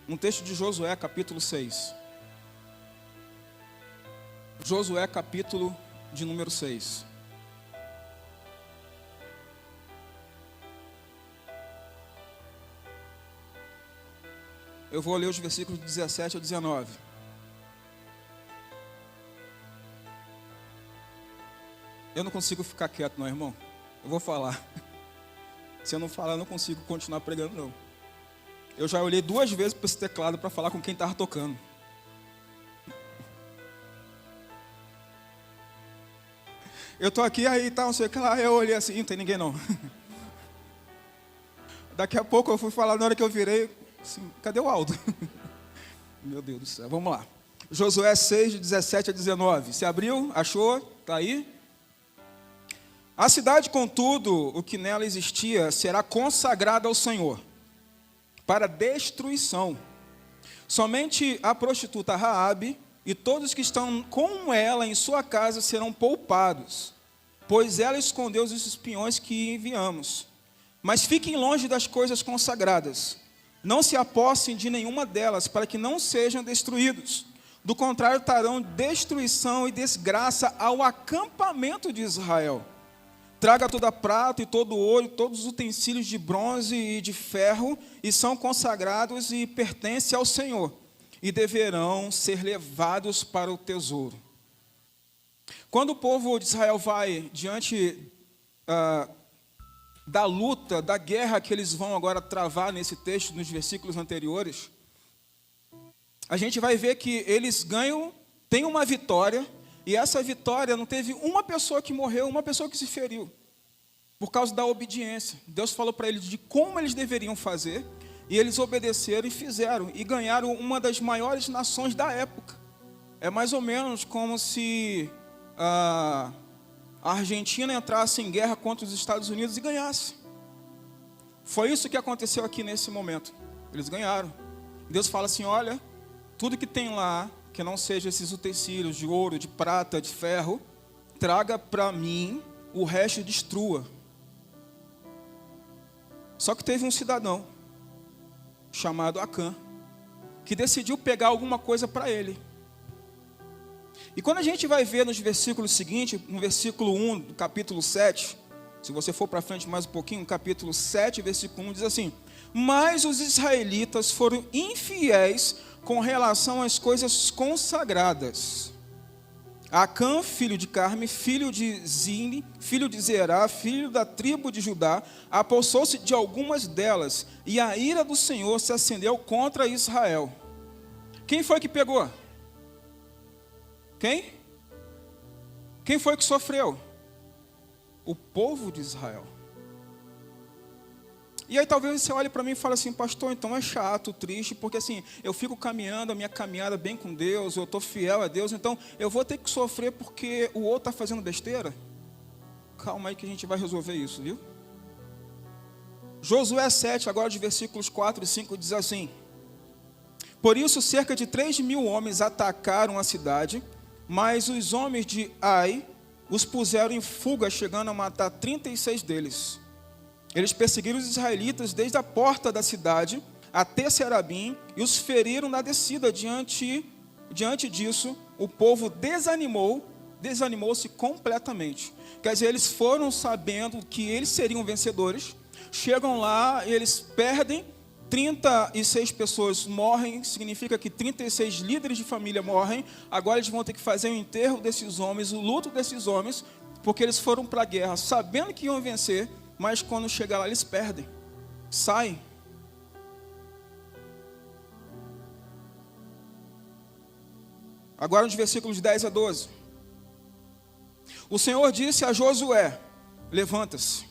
Um texto de Josué, capítulo 6. Josué, capítulo de número 6. Eu vou ler os versículos 17 a 19. Eu não consigo ficar quieto, não, irmão. Eu vou falar. Se eu não falar, eu não consigo continuar pregando, não. Eu já olhei 2 vezes para esse teclado para falar com quem estava tocando. Eu estou aqui, aí tá, não sei o que lá. Eu olhei assim, não tem ninguém não. Daqui a pouco eu fui falar, na hora que eu virei, assim, cadê o Aldo? Meu Deus do céu, vamos lá. Josué 6, de 17 a 19. Se abriu? Achou? Está aí? A cidade, contudo, o que nela existia, será consagrada ao Senhor, para destruição. Somente a prostituta Raabe e todos que estão com ela em sua casa serão poupados, pois ela escondeu os espiões que enviamos. Mas fiquem longe das coisas consagradas. Não se apossem de nenhuma delas, para que não sejam destruídos. Do contrário, trarão destruição e desgraça ao acampamento de Israel. Traga toda a prata e todo o ouro, todos os utensílios de bronze e de ferro, e são consagrados e pertencem ao Senhor, e deverão ser levados para o tesouro. Quando o povo de Israel vai diante da luta, da guerra que eles vão agora travar nesse texto, nos versículos anteriores, a gente vai ver que eles ganham, tem uma vitória, e essa vitória não teve uma pessoa que morreu, uma pessoa que se feriu, por causa da obediência. Deus falou para eles de como eles deveriam fazer, e eles obedeceram e fizeram, e ganharam uma das maiores nações da época. É mais ou menos como se a Argentina entrasse em guerra contra os Estados Unidos e ganhasse. Foi isso que aconteceu aqui nesse momento. Eles ganharam. Deus fala assim, olha, tudo que tem lá, que não seja esses utensílios de ouro, de prata, de ferro, traga para mim o resto e destrua. Só que teve um cidadão, chamado Acã, que decidiu pegar alguma coisa para ele. E quando a gente vai ver nos versículos seguintes, no versículo 1 do capítulo 7, se você for para frente mais um pouquinho, capítulo 7, versículo 1, diz assim: mas os israelitas foram infiéis com relação às coisas consagradas. Acã, filho de Carme, filho de Zine, filho de Zerá, filho da tribo de Judá, apossou-se de algumas delas, e a ira do Senhor se acendeu contra Israel. Quem foi que pegou? Quem? Quem foi que sofreu? O povo de Israel. E aí talvez você olhe para mim e fale assim: pastor, então é chato, triste, porque assim, eu fico caminhando a minha caminhada bem com Deus, eu estou fiel a Deus, então eu vou ter que sofrer porque o outro está fazendo besteira? Calma aí que a gente vai resolver isso, viu? Josué 7, agora de versículos 4 e 5, diz assim: por isso cerca de 3.000 homens atacaram a cidade, mas os homens de Ai os puseram em fuga, chegando a matar 36 deles. Eles perseguiram os israelitas desde a porta da cidade até Serabim e os feriram na descida. Diante disso, o povo desanimou-se completamente. Quer dizer, eles foram sabendo que eles seriam vencedores, chegam lá, eles perdem, 36 pessoas morrem, significa que 36 líderes de família morrem. Agora eles vão ter que fazer o enterro desses homens, o luto desses homens, porque eles foram para a guerra sabendo que iam vencer, mas quando chegar lá eles perdem, saem. Agora nos versículos 10 a 12. O Senhor disse a Josué: levanta-se,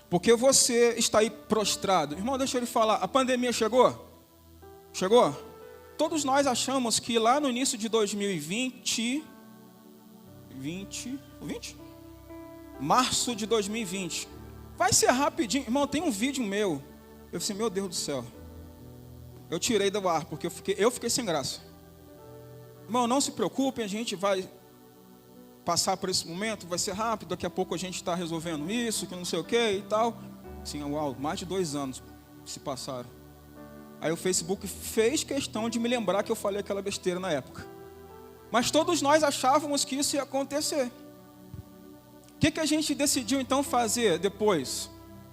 porque você está aí prostrado. Irmão, deixa ele falar, a pandemia chegou? Chegou? Todos nós achamos que lá no início de 2020, março de 2020, vai ser rapidinho. Irmão, tem um vídeo meu, eu disse, meu Deus do céu, eu tirei do ar, porque eu fiquei sem graça. Irmão, não se preocupem, a gente vai passar por esse momento, vai ser rápido, daqui a pouco a gente está resolvendo isso, que não sei o que e tal. Assim, uau, mais de 2 anos se passaram. Aí o Facebook fez questão de me lembrar que eu falei aquela besteira na época. Mas todos nós achávamos que isso ia acontecer. O que a gente decidiu então fazer depois?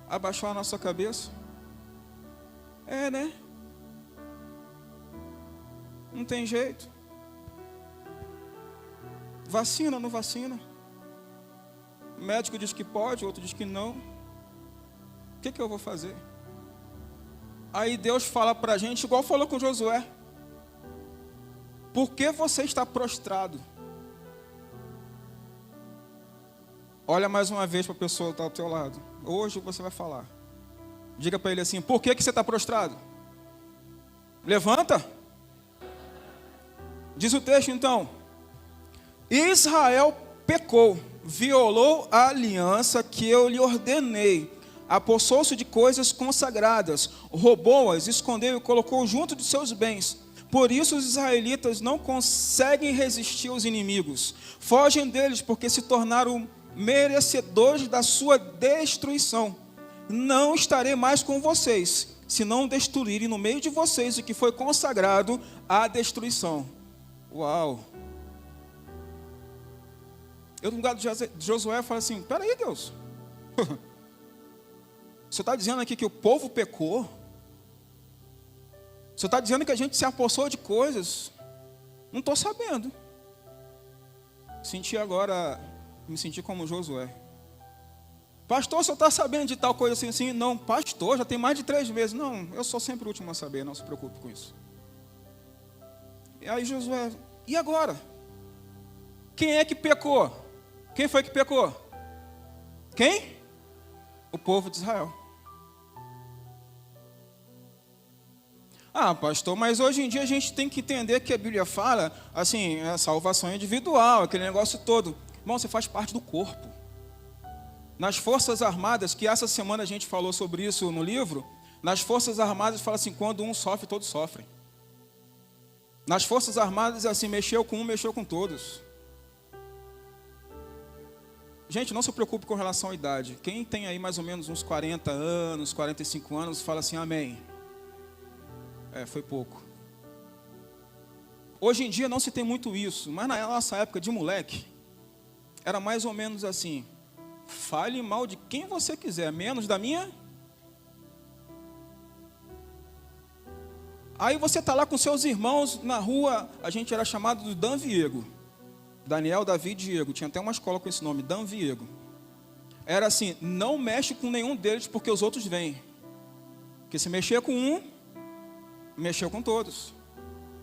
Abaixar a nossa cabeça? Né? Não tem jeito. Vacina, não vacina. O médico diz que pode, outro diz que não. O que eu vou fazer? Aí Deus fala para a gente, igual falou com Josué: por que você está prostrado? Olha mais uma vez para a pessoa que está ao teu lado. Hoje você vai falar. Diga para ele assim: por que você está prostrado? Levanta. Diz o texto então: Israel pecou, violou a aliança que eu lhe ordenei, apossou-se de coisas consagradas, roubou-as, escondeu e colocou junto de seus bens. Por isso os israelitas não conseguem resistir aos inimigos, fogem deles porque se tornaram merecedores da sua destruição. Não estarei mais com vocês, se não destruírem no meio de vocês o que foi consagrado à destruição. Uau! Eu no lugar de Josué falo assim: peraí, Deus, você está dizendo aqui que o povo pecou? Você está dizendo que a gente se apossou de coisas? Não estou sabendo. Me senti como Josué. Pastor, você está sabendo de tal coisa assim, assim? Não, pastor, já tem mais de 3 meses. Não, eu sou sempre o último a saber, não se preocupe com isso. E aí Josué, e agora? Quem é que pecou? Quem foi que pecou? Quem? O povo de Israel. Ah, pastor, mas hoje em dia a gente tem que entender que a Bíblia fala, assim, a salvação individual, aquele negócio todo. Irmão, você faz parte do corpo. Nas Forças Armadas, que essa semana a gente falou sobre isso no livro, nas Forças Armadas fala assim, quando um sofre, todos sofrem. Nas Forças Armadas, assim, mexeu com um, mexeu com todos. Gente, não se preocupe com relação à idade. Quem tem aí mais ou menos uns 40 anos, 45 anos, fala assim, amém. Foi pouco. Hoje em dia não se tem muito isso, mas na nossa época de moleque, era mais ou menos assim, fale mal de quem você quiser, menos da minha. Aí você está lá com seus irmãos na rua, a gente era chamado de Dan Viego. Daniel, Davi e Diego, tinha até uma escola com esse nome, Dan Viego. Era assim, não mexe com nenhum deles porque os outros vêm. Porque se mexer com um, mexeu com todos.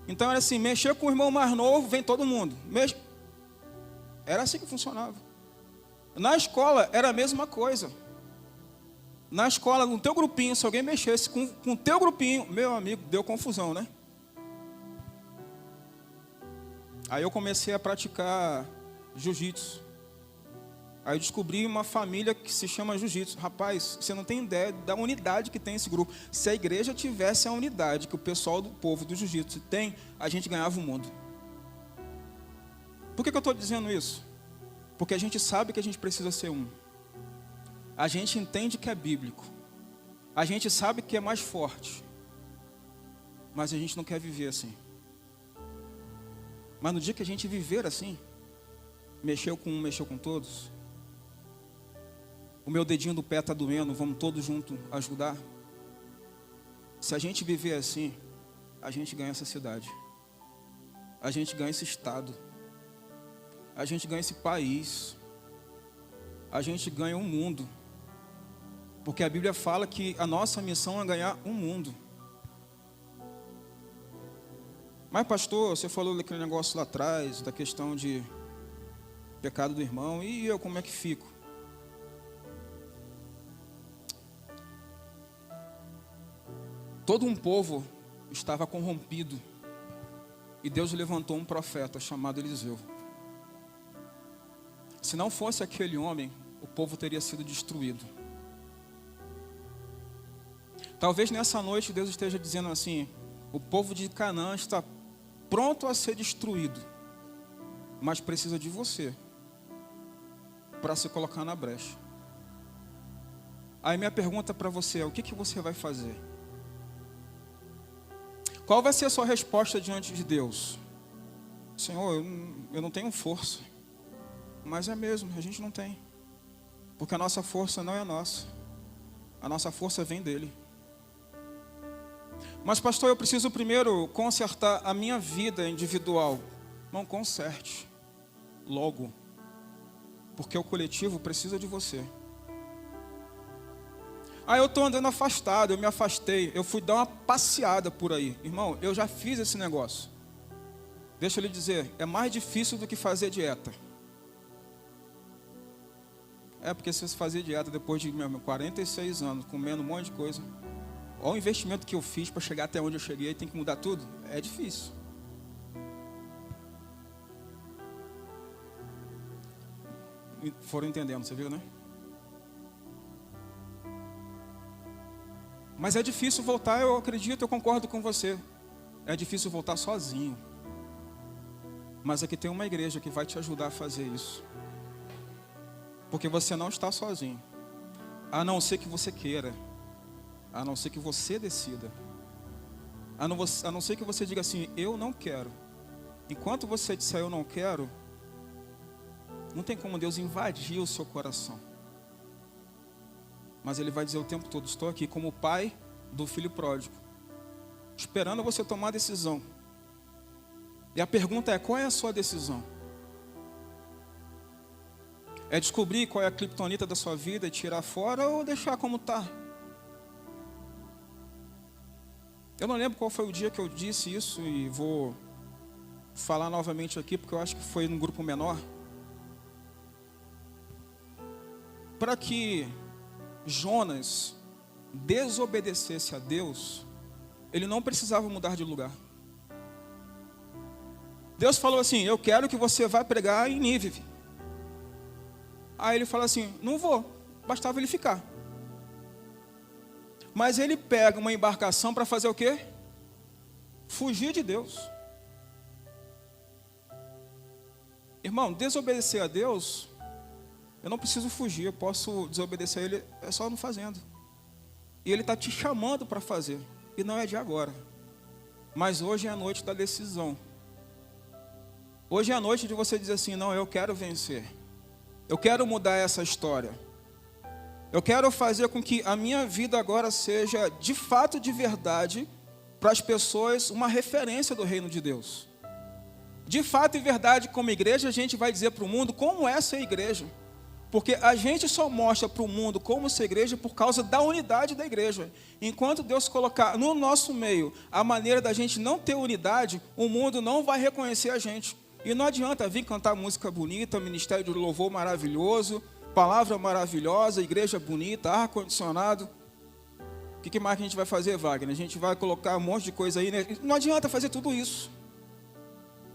Então era assim, mexer com o irmão mais novo, vem todo mundo. Era assim que funcionava. Na escola era a mesma coisa. Na escola, no teu grupinho, se alguém mexesse com o teu grupinho, meu amigo, deu confusão, né? Aí eu comecei a praticar jiu-jitsu. Aí eu descobri uma família que se chama jiu-jitsu. Rapaz, você não tem ideia da unidade que tem esse grupo. Se a igreja tivesse a unidade que o pessoal do povo do jiu-jitsu tem, a gente ganhava o mundo. Por que eu estou dizendo isso? Porque a gente sabe que a gente precisa ser um. A gente entende que é bíblico. A gente sabe que é mais forte. Mas a gente não quer viver assim. Mas no dia que a gente viver assim, mexeu com um, mexeu com todos. O meu dedinho do pé está doendo, vamos todos juntos ajudar. Se a gente viver assim, a gente ganha essa cidade. A gente ganha esse estado. A gente ganha esse país. A gente ganha um mundo. Porque a Bíblia fala que a nossa missão é ganhar um mundo. Mas pastor, você falou daquele negócio lá atrás, da questão de pecado do irmão, e eu como é que fico? Todo um povo estava corrompido, e Deus levantou um profeta chamado Eliseu. Se não fosse aquele homem, o povo teria sido destruído. Talvez nessa noite Deus esteja dizendo assim, o povo de Canaã está pronto a ser destruído, mas precisa de você para se colocar na brecha. Aí minha pergunta para você é, o que você vai fazer? Qual vai ser a sua resposta diante de Deus? Senhor, eu não tenho força. Mas é mesmo, a gente não tem. Porque a nossa força não é nossa. A nossa força vem dele. Mas pastor, eu preciso primeiro consertar a minha vida individual. Não conserte. Logo. Porque o coletivo precisa de você. Ah, eu estou andando afastado, eu me afastei. Eu fui dar uma passeada por aí. Irmão, eu já fiz esse negócio. Deixa eu lhe dizer, é mais difícil do que fazer dieta. Porque se você fazer dieta depois de 46 anos, comendo um monte de coisa, olha o investimento que eu fiz para chegar até onde eu cheguei, tem que mudar tudo, é difícil. Foram entendendo, você viu, né? Mas é difícil voltar, eu acredito, eu concordo com você. É difícil voltar sozinho. Mas aqui tem uma igreja que vai te ajudar a fazer isso. Porque você não está sozinho. A não ser que você queira. A não ser que você decida. A não ser que você diga assim, eu não quero. Enquanto você disser eu não quero, não tem como Deus invadir o seu coração. Mas Ele vai dizer o tempo todo, estou aqui como o pai do filho pródigo, esperando você tomar a decisão. E a pergunta é, qual é a sua decisão? É descobrir qual é a criptonita da sua vida e tirar fora ou deixar como está? Eu não lembro qual foi o dia que eu disse isso e vou falar novamente aqui, porque eu acho que foi num grupo menor. Para que Jonas desobedecesse a Deus, ele não precisava mudar de lugar. Deus falou assim, eu quero que você vá pregar em Nínive. Aí ele fala assim, não vou, bastava ele ficar. Mas ele pega uma embarcação para fazer o quê? Fugir de Deus. Irmão, desobedecer a Deus Eu não preciso fugir, eu posso desobedecer a Ele, é só não fazendo. E Ele está te chamando para fazer, e não é de agora. Mas hoje é a noite da decisão. Hoje é a noite de você dizer assim, não, eu quero vencer. Eu quero mudar essa história. Eu quero fazer com que a minha vida agora seja, de fato, de verdade, para as pessoas, uma referência do reino de Deus. De fato e verdade, como igreja, a gente vai dizer para o mundo como é ser igreja. Porque a gente só mostra para o mundo como ser igreja por causa da unidade da igreja. Enquanto Deus colocar no nosso meio a maneira da gente não ter unidade, o mundo não vai reconhecer a gente. E não adianta vir cantar música bonita, ministério de louvor maravilhoso, palavra maravilhosa, igreja bonita, ar-condicionado. O que mais que a gente vai fazer, Wagner? A gente vai colocar um monte de coisa aí, né? Não adianta fazer tudo isso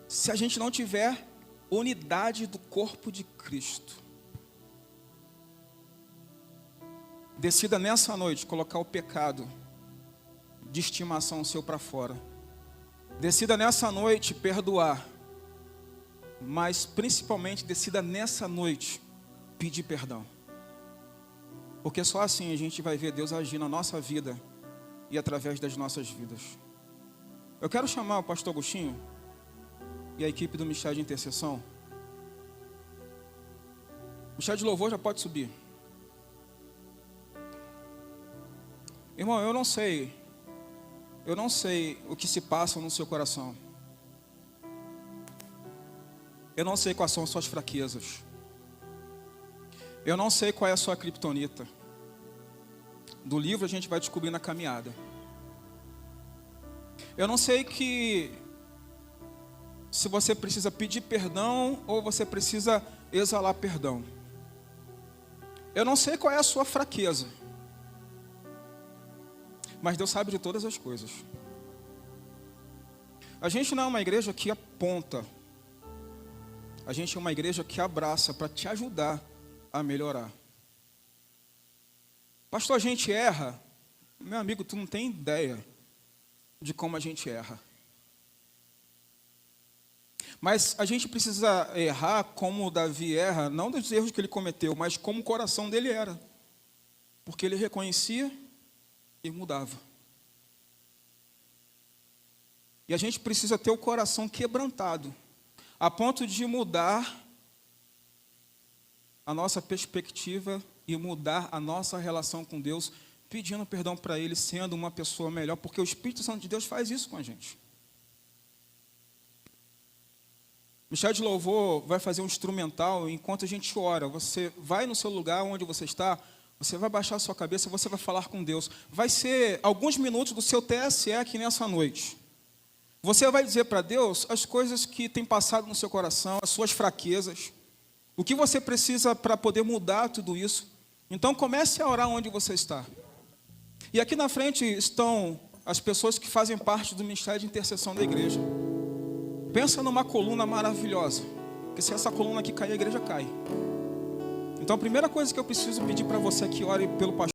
se a gente não tiver unidade do corpo de Cristo. Decida nessa noite colocar o pecado de estimação seu para fora. Decida nessa noite perdoar. Mas principalmente decida nessa noite pedir perdão. Porque só assim a gente vai ver Deus agir na nossa vida e através das nossas vidas. Eu quero chamar o pastor Agostinho e a equipe do Ministério de Intercessão. O Ministério de Louvor já pode subir. Irmão, eu não sei o que se passa no seu coração. Eu não sei quais são as suas fraquezas. Eu não sei qual é a sua criptonita. Do livro a gente vai descobrir na caminhada. Eu não sei se você precisa pedir perdão ou você precisa exalar perdão. Eu não sei qual é a sua fraqueza. Mas Deus sabe de todas as coisas. A gente não é uma igreja que aponta. A gente é uma igreja que abraça para te ajudar a melhorar. Pastor, a gente erra. Meu amigo, tu não tem ideia de como a gente erra. Mas a gente precisa errar como Davi erra, não dos erros que ele cometeu, mas como o coração dele era. Porque ele reconhecia e mudava. E a gente precisa ter o coração quebrantado, a ponto de mudar a nossa perspectiva e mudar a nossa relação com Deus, pedindo perdão para Ele, sendo uma pessoa melhor, porque o Espírito Santo de Deus faz isso com a gente. O Ministério de Louvor vai fazer um instrumental enquanto a gente ora. Você vai no seu lugar onde você está, você vai baixar a sua cabeça, você vai falar com Deus. Vai ser alguns minutos do seu TSE aqui nessa noite. Você vai dizer para Deus as coisas que têm passado no seu coração, as suas fraquezas, o que você precisa para poder mudar tudo isso. Então comece a orar onde você está. E aqui na frente estão as pessoas que fazem parte do Ministério de Intercessão da igreja. Pensa numa coluna maravilhosa, porque se essa coluna aqui cair, a igreja cai. Então a primeira coisa que eu preciso pedir para você é que ore pelo pastor.